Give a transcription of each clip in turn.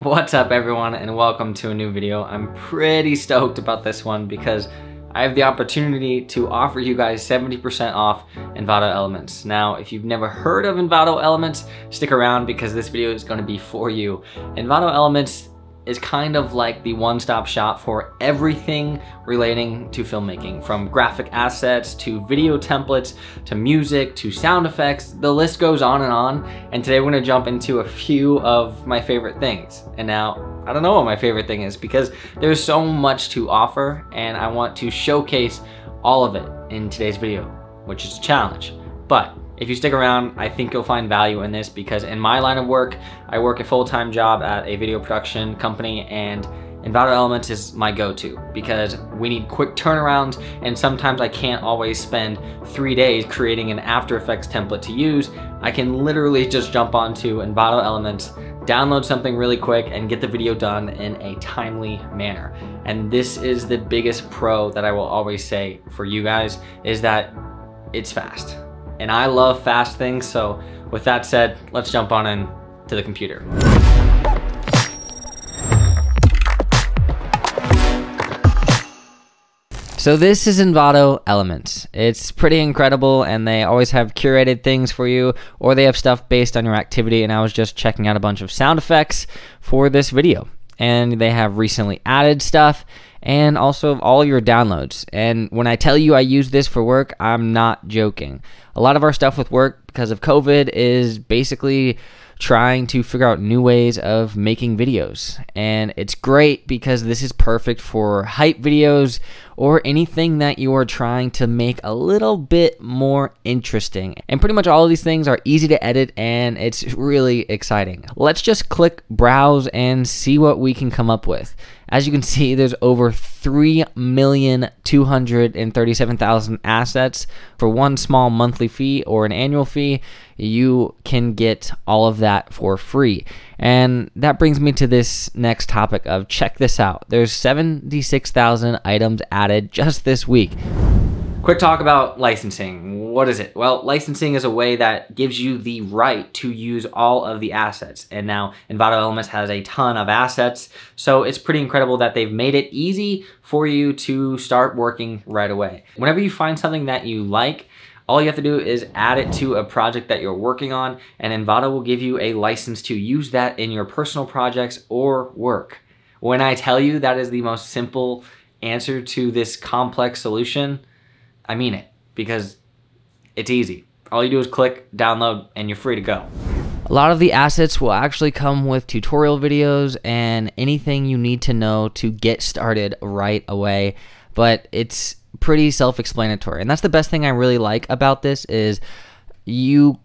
What's up everyone, and welcome to a new video. I'm pretty stoked about this one because I have the opportunity to offer you guys 70% off Envato Elements. Now, if you've never heard of Envato Elements, stick around because this video is going to be for you. Envato Elements is kind of like the one-stop shop for everything relating to filmmaking, from graphic assets to video templates to music to sound effects. The list goes on. And today we're gonna jump into a few of my favorite things. And now, I don't know what my favorite thing is because there's so much to offer and I want to showcase all of it in today's video, which is a challenge. But if you stick around, I think you'll find value in this because in my line of work, I work a full-time job at a video production company, and Envato Elements is my go-to because we need quick turnarounds, and sometimes I can't always spend 3 days creating an After Effects template to use. I can literally just jump onto Envato Elements, download something really quick, and get the video done in a timely manner. And this is the biggest pro that I will always say for you guys, is that it's fast. And I love fast things, so with that said, let's jump on in to the computer. So this is Envato Elements. It's pretty incredible, and they always have curated things for you, or they have stuff based on your activity, and I was just checking out a bunch of sound effects for this video. And they have recently added stuff, and also all your downloads. And when I tell you I use this for work, I'm not joking. A lot of our stuff with work, because of COVID, is basically trying to figure out new ways of making videos. And it's great because this is perfect for hype videos or anything that you are trying to make a little bit more interesting. And pretty much all of these things are easy to edit, and it's really exciting. Let's just click browse and see what we can come up with. As you can see, there's over 3,237,000 assets. For one small monthly fee or an annual fee, you can get all of that for free. And that brings me to this next topic of check this out. There's 76,000 items added just this week. Quick talk about licensing. What is it? Well, licensing is a way that gives you the right to use all of the assets. And now Envato Elements has a ton of assets, so it's pretty incredible that they've made it easy for you to start working right away. Whenever you find something that you like, all you have to do is add it to a project that you're working on, and Envato will give you a license to use that in your personal projects or work. When I tell you that is the most simple answer to this complex solution, I mean it, because it's easy. All you do is click, download, and you're free to go. A lot of the assets will actually come with tutorial videos and anything you need to know to get started right away, but it's pretty self-explanatory. And that's the best thing I really like about this, is you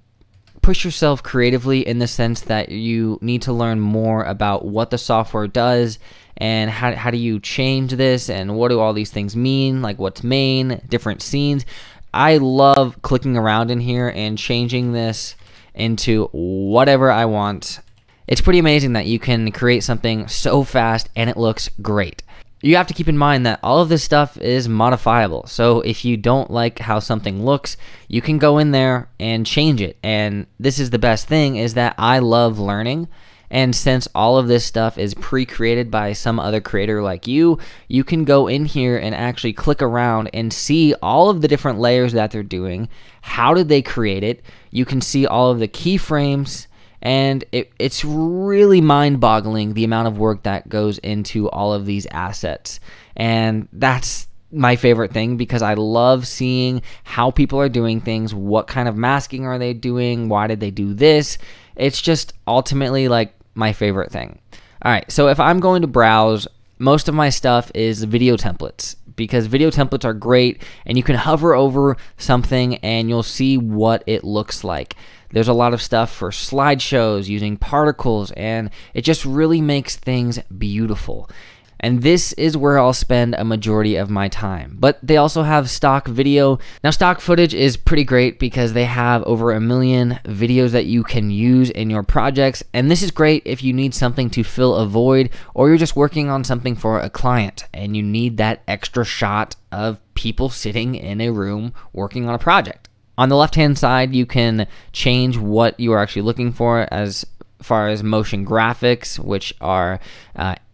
push yourself creatively in the sense that you need to learn more about what the software does and how do you change this and what do all these things mean, like what's main, different scenes. I love clicking around in here and changing this into whatever I want. It's pretty amazing that you can create something so fast and it looks great. You have to keep in mind that all of this stuff is modifiable. So if you don't like how something looks, you can go in there and change it. And this is the best thing, is that I love learning. And since all of this stuff is pre-created by some other creator like you can go in here and actually click around and see all of the different layers that they're doing. How did they create it? You can see all of the keyframes. And it's really mind-boggling the amount of work that goes into all of these assets. And that's my favorite thing, because I love seeing how people are doing things. What kind of masking are they doing? Why did they do this? It's just ultimately like my favorite thing. All right, so if I'm going to browse, most of my stuff is video templates, because video templates are great and you can hover over something and you'll see what it looks like. There's a lot of stuff for slideshows using particles, and it just really makes things beautiful. And this is where I'll spend a majority of my time. But they also have stock video. Now, stock footage is pretty great because they have over 1 million videos that you can use in your projects. And this is great if you need something to fill a void, or you're just working on something for a client and you need that extra shot of people sitting in a room working on a project. On the left-hand side, you can change what you are actually looking for. As far as motion graphics, which are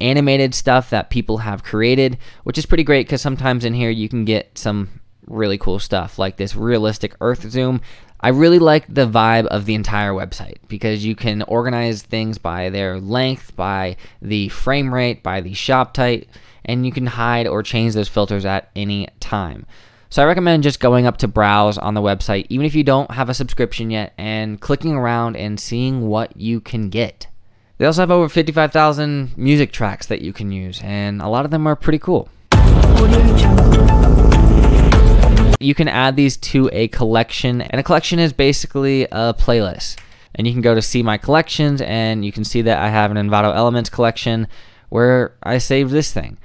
animated stuff that people have created, which is pretty great because sometimes in here you can get some really cool stuff like this realistic earth zoom. I really like the vibe of the entire website because you can organize things by their length, by the frame rate, by the shop type, and you can hide or change those filters at any time. So I recommend just going up to browse on the website, even if you don't have a subscription yet, and clicking around and seeing what you can get. They also have over 55,000 music tracks that you can use, and a lot of them are pretty cool. You can add these to a collection, and a collection is basically a playlist. And you can go to see my collections, and you can see that I have an Envato Elements collection where I saved this thing.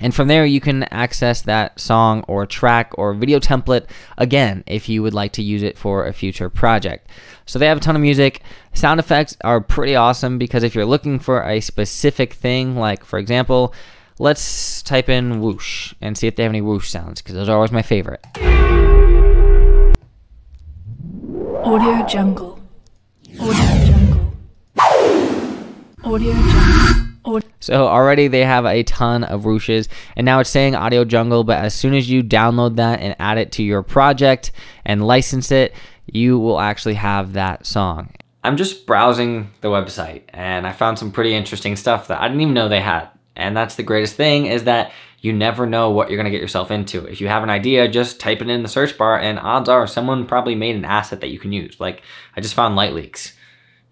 And from there, you can access that song or track or video template again if you would like to use it for a future project. So they have a ton of music. Sound effects are pretty awesome because if you're looking for a specific thing, like for example, let's type in whoosh and see if they have any whoosh sounds because those are always my favorite. Audio Jungle. Audio Jungle. Audio Jungle. So already they have a ton of whooshes, and now it's saying Audio Jungle, but as soon as you download that and add it to your project and license it, you will actually have that song. I'm just browsing the website and I found some pretty interesting stuff that I didn't even know they had. And that's the greatest thing, is that you never know what you're gonna get yourself into. If you have an idea, just type it in the search bar and odds are someone probably made an asset that you can use. Like I just found light leaks.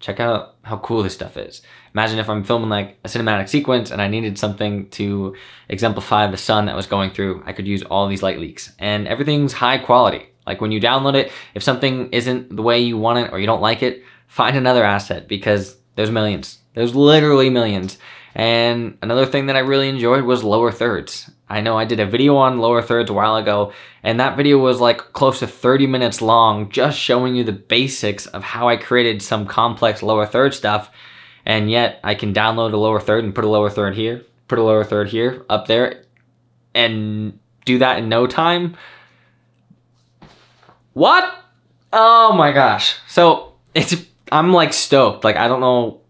Check out how cool this stuff is. Imagine if I'm filming like a cinematic sequence and I needed something to exemplify the sun that was going through. I could use all these light leaks, and everything's high quality. Like when you download it, if something isn't the way you want it or you don't like it, find another asset because there's millions. There's literally millions. And another thing that I really enjoyed was lower thirds. I know I did a video on lower thirds a while ago, and that video was like close to 30 minutes long, just showing you the basics of how I created some complex lower third stuff. And yet I can download a lower third and put a lower third here, put a lower third here, up there, and do that in no time. What? Oh my gosh. So I'm like stoked. Like I don't know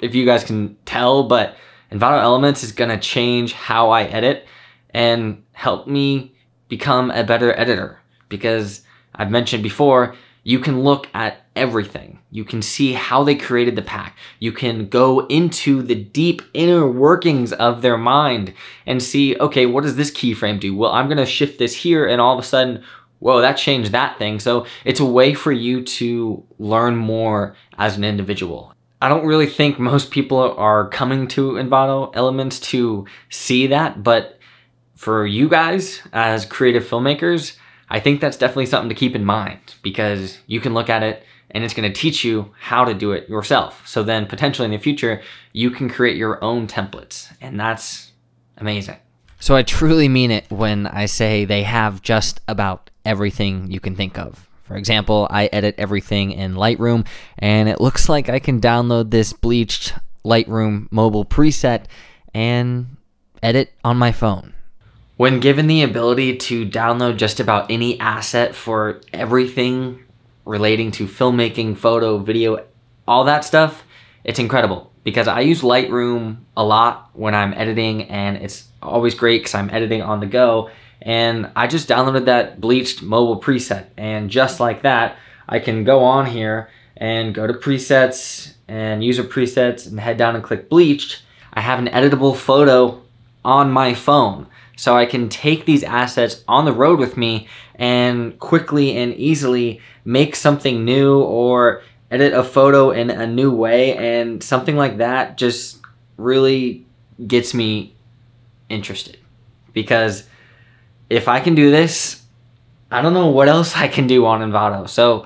if you guys can tell, but Envato Elements is gonna change how I edit and help me become a better editor, because I've mentioned before, you can look at everything. You can see how they created the pack. You can go into the deep inner workings of their mind and see, okay, what does this keyframe do? Well, I'm gonna shift this here and all of a sudden, whoa, that changed that thing. So it's a way for you to learn more as an individual. I don't really think most people are coming to Envato Elements to see that, but for you guys as creative filmmakers, I think that's definitely something to keep in mind, because you can look at it and it's going to teach you how to do it yourself. So then potentially in the future, you can create your own templates, and that's amazing. So I truly mean it when I say they have just about everything you can think of. For example, I edit everything in Lightroom, and it looks like I can download this bleached Lightroom mobile preset and edit on my phone. When given the ability to download just about any asset for everything relating to filmmaking, photo, video, all that stuff, it's incredible. Because I use Lightroom a lot when I'm editing, and it's always great because I'm editing on the go. And I just downloaded that bleached mobile preset, and just like that, I can go on here and go to presets and user presets and head down and click bleached. I have an editable photo on my phone. So I can take these assets on the road with me and quickly and easily make something new or edit a photo in a new way, and something like that just really gets me interested. Because if I can do this, I don't know what else I can do on Envato. So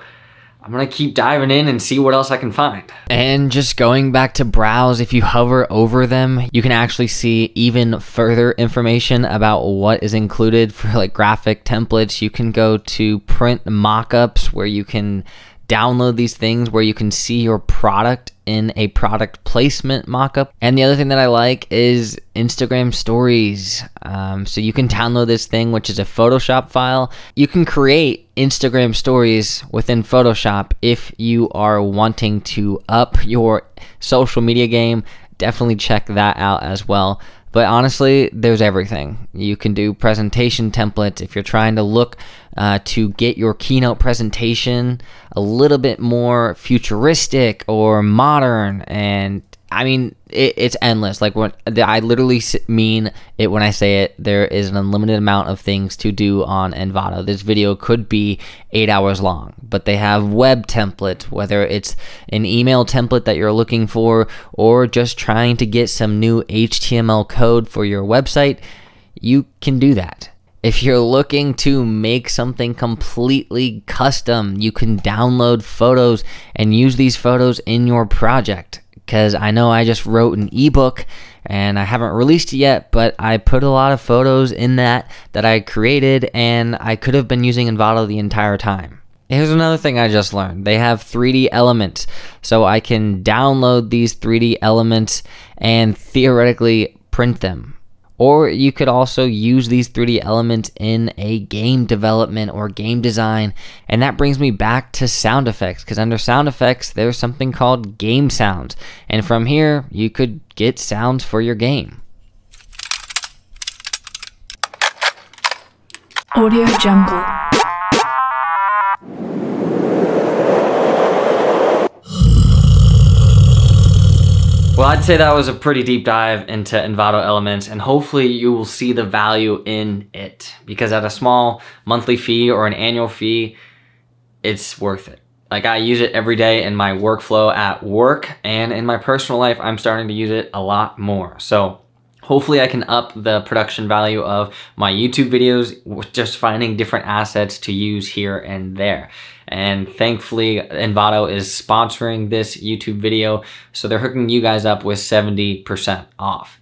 I'm gonna keep diving in and see what else I can find. And just going back to browse, if you hover over them, you can actually see even further information about what is included for like graphic templates. You can go to print mockups where you can download these things where you can see your product in a product placement mockup. And the other thing that I like is Instagram stories. So you can download this thing, which is a Photoshop file. You can create Instagram stories within Photoshop if you are wanting to up your social media game. Definitely check that out as well. But honestly, there's everything. You can do presentation templates if you're trying to look to get your keynote presentation a little bit more futuristic or modern. And I mean, it's endless. Like, when I literally mean it when I say it, there is an unlimited amount of things to do on Envato. This video could be 8 hours long, but they have web templates, whether it's an email template that you're looking for or just trying to get some new HTML code for your website, you can do that. If you're looking to make something completely custom, you can download photos and use these photos in your project. Because I know I just wrote an ebook and I haven't released it yet, but I put a lot of photos in that I created, and I could have been using Envato the entire time. Here's another thing I just learned. They have 3D elements, so I can download these 3D elements and theoretically print them. Or you could also use these 3D elements in a game development or game design. And that brings me back to sound effects, because under sound effects, there's something called game sounds. And from here, you could get sounds for your game. Audio Jungle. Well, I'd say that was a pretty deep dive into Envato Elements, and hopefully you will see the value in it, because at a small monthly fee or an annual fee, it's worth it. Like, I use it every day in my workflow at work, and in my personal life, I'm starting to use it a lot more. So hopefully I can up the production value of my YouTube videos with just finding different assets to use here and there. And thankfully, Envato is sponsoring this YouTube video, so they're hooking you guys up with 70% off.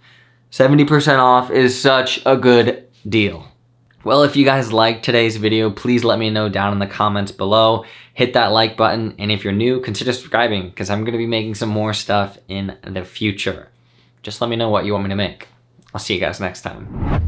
70% off is such a good deal. Well, if you guys liked today's video, please let me know down in the comments below. Hit that like button, and if you're new, consider subscribing, because I'm going to be making some more stuff in the future. Just let me know what you want me to make. I'll see you guys next time.